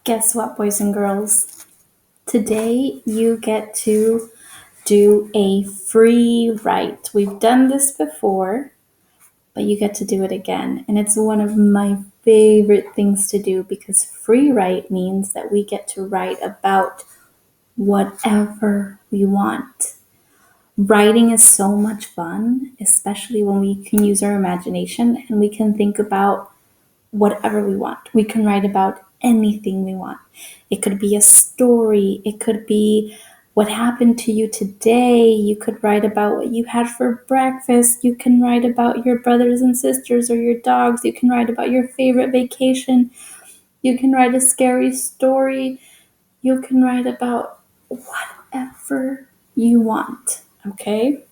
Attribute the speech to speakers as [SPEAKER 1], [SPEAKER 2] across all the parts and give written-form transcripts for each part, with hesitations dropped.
[SPEAKER 1] Guess what, boys and girls? Today you get to do a free write. We've done this before, but you get to do it again. And it's one of my favorite things to do because free write means that we get to write about whatever we want. Writing is so much fun, especially when we can use our imagination and we can think about whatever we want. We can write about anything we want. It could be a story. It could be what happened to you today. You could write about what you had for breakfast. You can write about your brothers and sisters or your dogs. You can write about your favorite vacation. You can write a scary story. You can write about whatever you want, okay?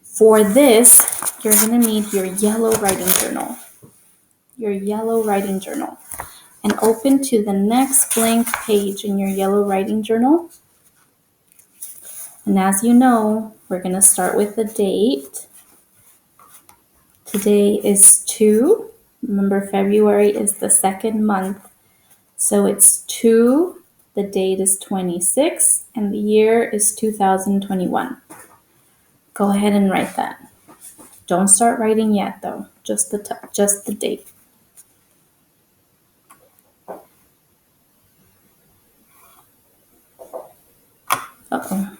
[SPEAKER 1] For this, you're going to need your yellow writing journal. And open to the next blank page in your yellow writing journal. And as you know, we're going to start with the date. Today is 2. Remember, February is the second month. So it's 2, the date is 26, and the year is 2021. Go ahead and write that. Don't start writing yet, though. Just the date. Uh-oh.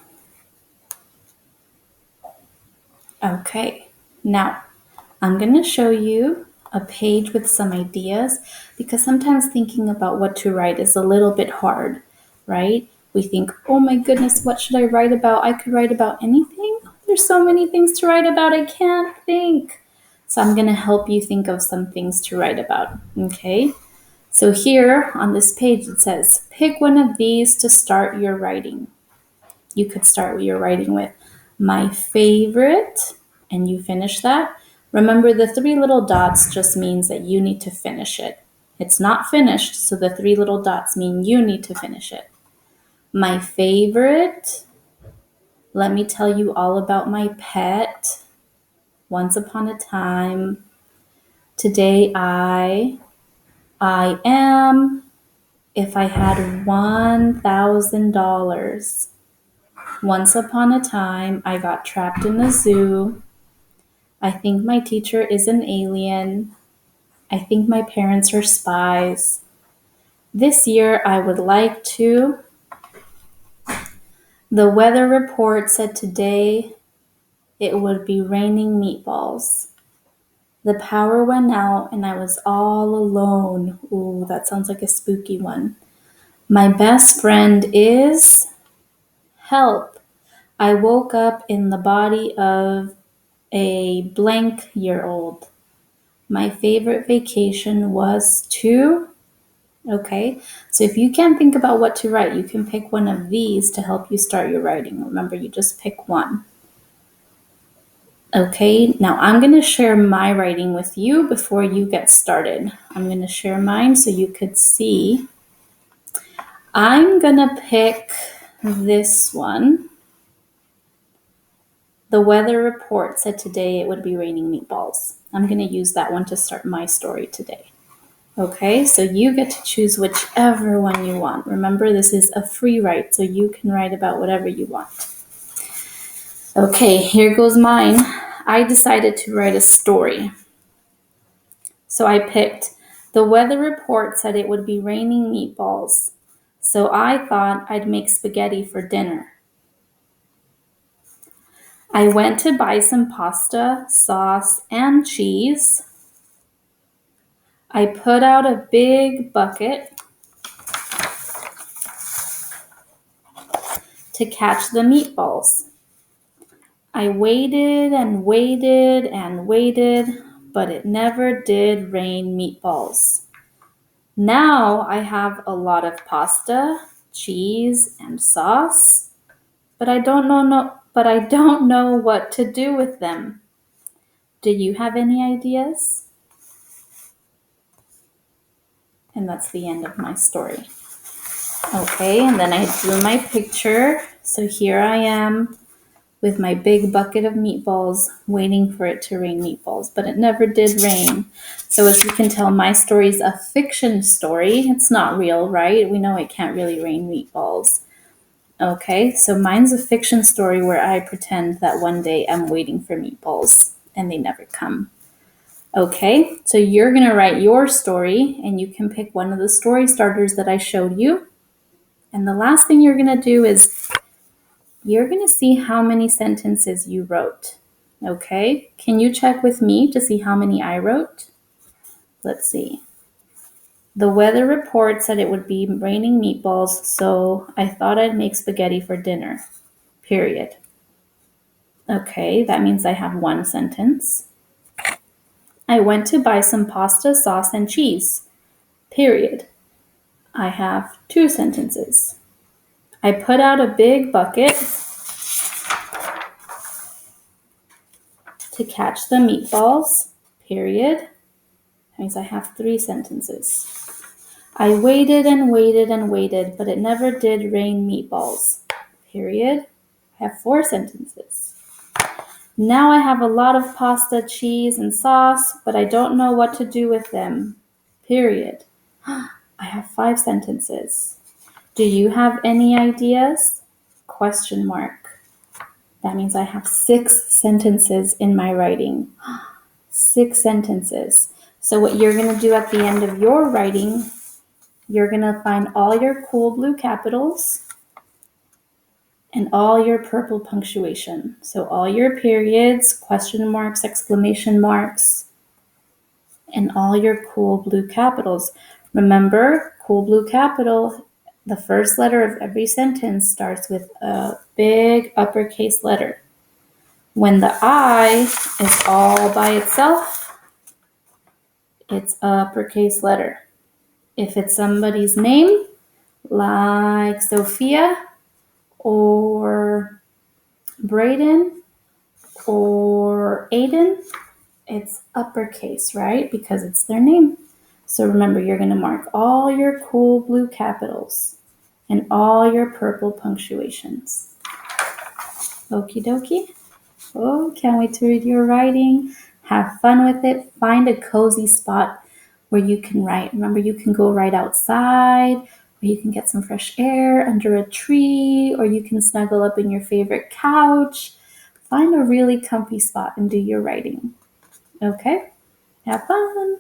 [SPEAKER 1] Okay, now I'm going to show you a page with some ideas because sometimes thinking about what to write is a little bit hard, right? We think, oh my goodness, what should I write about? I could write about anything. There's so many things to write about, I can't think. So I'm going to help you think of some things to write about, okay? So here on this page it says, pick one of these to start your writing. You could start your writing with my favorite, and you finish that. Remember, the 3 little dots just means that you need to finish it. It's not finished, so the 3 little dots mean you need to finish it. My favorite, let me tell you all about my pet. Once upon a time. Today I am. If I had $1,000. Once upon a time, I got trapped in the zoo. I think my teacher is an alien. I think my parents are spies. This year, I would like to. The weather report said today it would be raining meatballs. The power went out and I was all alone. Ooh, that sounds like a spooky one. My best friend is help. I woke up in the body of a blank year old. My favorite vacation was to. Okay, so if you can't think about what to write, you can pick one of these to help you start your writing. Remember, you just pick one. Okay, now I'm going to share my writing with you before you get started. I'm going to share mine so you could see. I'm going to pick this one. The weather report said today it would be raining meatballs. I'm going to use that one to start my story today. Okay, so you get to choose whichever one you want. Remember, this is a free write, so you can write about whatever you want. Okay, here goes mine. I decided to write a story. So I picked, the weather report said it would be raining meatballs. So I thought I'd make spaghetti for dinner. I went to buy some pasta, sauce, and cheese. I put out a big bucket to catch the meatballs. I waited and waited and waited, but it never did rain meatballs. Now I have a lot of pasta, cheese, and sauce, but I don't know what to do with them. Do you have any ideas? And that's the end of my story. Okay, and then I drew my picture. So here I am with my big bucket of meatballs, waiting for it to rain meatballs, but it never did rain. So as you can tell, my story is a fiction story. It's not real, right? We know it can't really rain meatballs. Okay, so mine's a fiction story where I pretend that one day I'm waiting for meatballs and they never come. Okay, so you're gonna write your story and you can pick one of the story starters that I showed you. And the last thing you're gonna do is you're gonna see how many sentences you wrote. Okay, can you check with me to see how many I wrote? Let's see. The weather report said it would be raining meatballs, so I thought I'd make spaghetti for dinner. Period. Okay, that means I have one sentence. I went to buy some pasta, sauce, and cheese. Period. I have two sentences. I put out a big bucket to catch the meatballs. Period. That means I have three sentences. I waited and waited and waited, but it never did rain meatballs. Period. I have four sentences. Now I have a lot of pasta, cheese, and sauce, but I don't know what to do with them. Period. I have five sentences. Do you have any ideas? Question mark. That means I have six sentences in my writing. Six sentences. So what you're going to do at the end of your writing, you're going to find all your cool blue capitals and all your purple punctuation. So all your periods, question marks, exclamation marks, and all your cool blue capitals. Remember, cool blue capital, the first letter of every sentence starts with a big uppercase letter. When the I is all by itself, it's uppercase letter. If it's somebody's name, like Sophia or Braden or Aiden, it's uppercase, right? Because it's their name. So remember, you're going to mark all your cool blue capitals and all your purple punctuations. Okie dokie. Oh, can't wait to read your writing. Have fun with it. Find a cozy spot where you can write. Remember, you can go right outside, or you can get some fresh air under a tree, or you can snuggle up in your favorite couch. Find a really comfy spot and do your writing. Okay? Have fun.